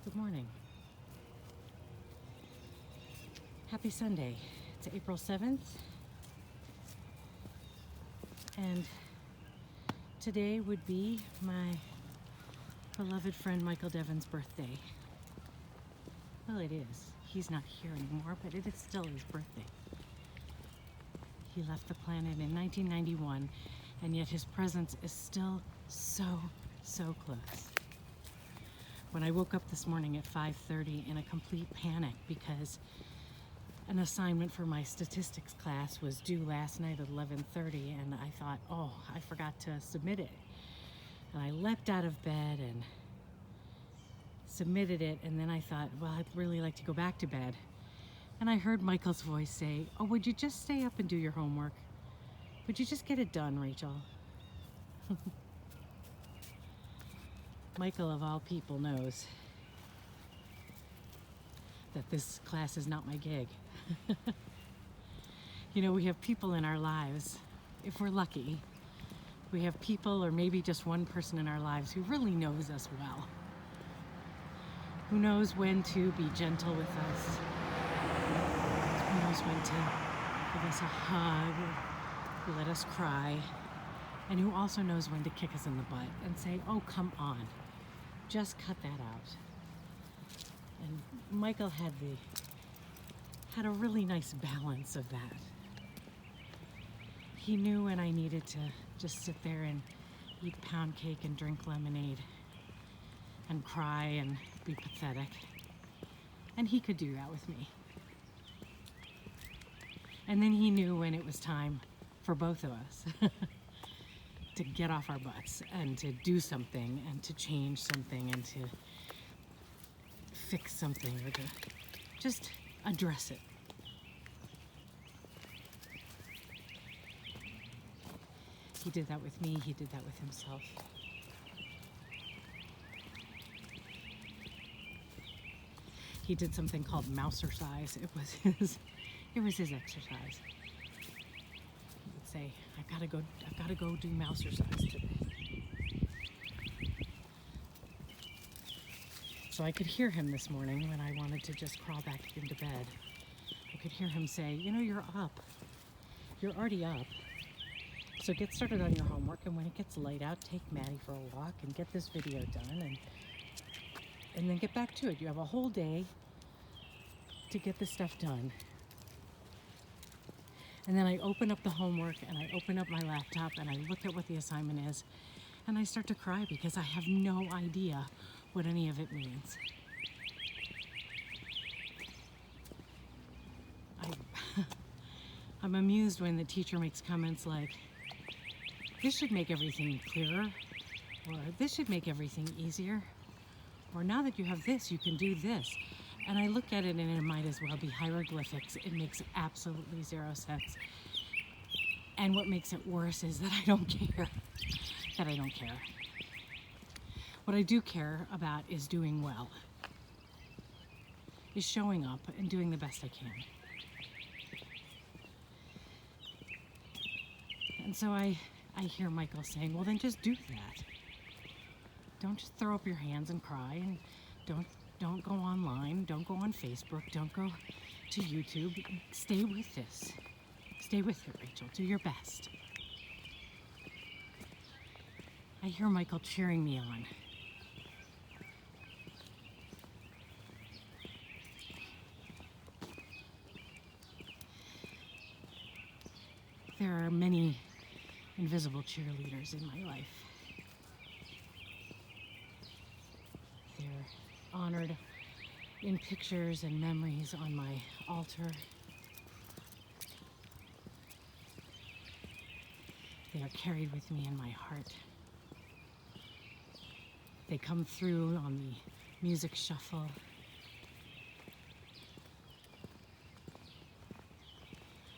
Good morning. Happy Sunday. It's April 7th, and today would be my beloved friend Michael Devon's birthday. Well, it is. He's not here anymore, but it is still his birthday. He left the planet in 1991, and yet his presence is still so close. When I woke up this morning at 5:30 in a complete panic because an assignment for my statistics class was due last night at 11:30, and I thought, oh, I forgot to submit it. And I leapt out of bed and submitted it, and then I thought, well, I'd really like to go back to bed. And I heard Michael's voice say, oh, would you just stay up and do your homework? Would you just get it done, Rachel? Michael, of all people, knows that this class is not my gig. You know, we have people in our lives, if we're lucky, we have people, or maybe just one person in our lives, who really knows us well, who knows when to be gentle with us, who knows when to give us a hug, or let us cry, and who also knows when to kick us in the butt and say, oh, come on, just cut that out. And Michael had a really nice balance of that. He knew when I needed to just sit there and eat pound cake and drink lemonade and cry and be pathetic. And he could do that with me. And then he knew when it was time for both of us to get off our butts and to do something and to change something and to fix something or to just address it. He did that with me, he did that with himself. He did something called mousercise. It was his exercise. He would say, I've gotta go do mousercise today. So I could hear him this morning when I wanted to just crawl back into bed. I could hear him say, you know, you're up. You're already up. So get started on your homework, and when it gets light out, take Maddie for a walk and get this video done, and then get back to it. You have a whole day to get this stuff done. And then I open up the homework and I open up my laptop and I look at what the assignment is, and I start to cry because I have no idea what any of it means. I'm amused when the teacher makes comments like, this should make everything clearer, or this should make everything easier, or now that you have this, you can do this. And I look at it and it might as well be hieroglyphics. It makes absolutely zero sense. And what makes it worse is that I don't care. What I do care about is doing well, is showing up and doing the best I can. And so I hear Michael saying, well, then just do that. Don't just throw up your hands and cry, and don't go online, don't go on Facebook, don't go to YouTube. Stay with this. Stay with it, Rachel. Do your best. I hear Michael cheering me on. There are many invisible cheerleaders in my life. They're honored in pictures and memories on my altar. They are carried with me in my heart. They come through on the music shuffle.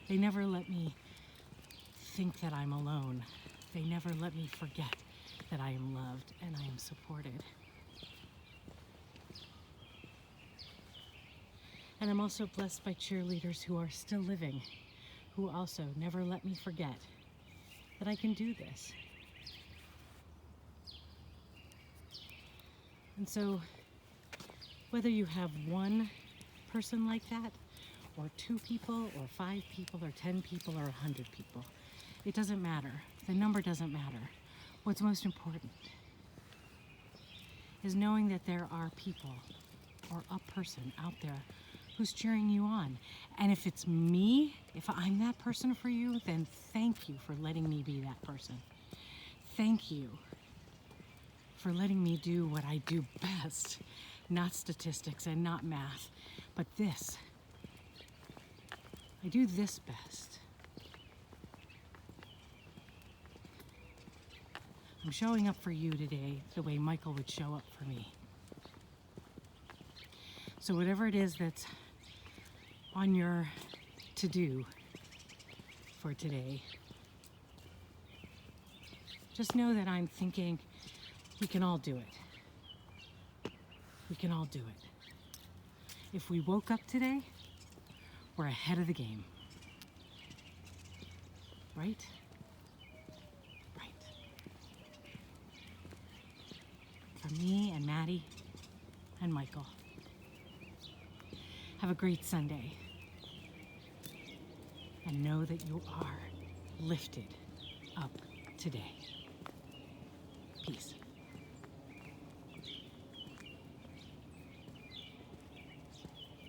They never let me think that I'm alone. They never let me forget that I am loved and I am supported. And I'm also blessed by cheerleaders who are still living, who also never let me forget that I can do this. And so Whether you have one person like that, or 2 people, or 5 people, or 10 people, or 100 people. It doesn't matter. The number doesn't matter. What's most important is knowing that there are people or a person out there who's cheering you on. And if it's me, if I'm that person for you, then thank you for letting me be that person. Thank you for letting me do what I do best. Not statistics and not math, but this. I do this best. I'm showing up for you today the way Michael would show up for me. So whatever it is that's on your to-do for today, just know that I'm thinking we can all do it. We can all do it. If we woke up today, we're ahead of the game. Right? Right. For me and Maddie and Michael. Have a great Sunday. And know that you are lifted up today. Peace.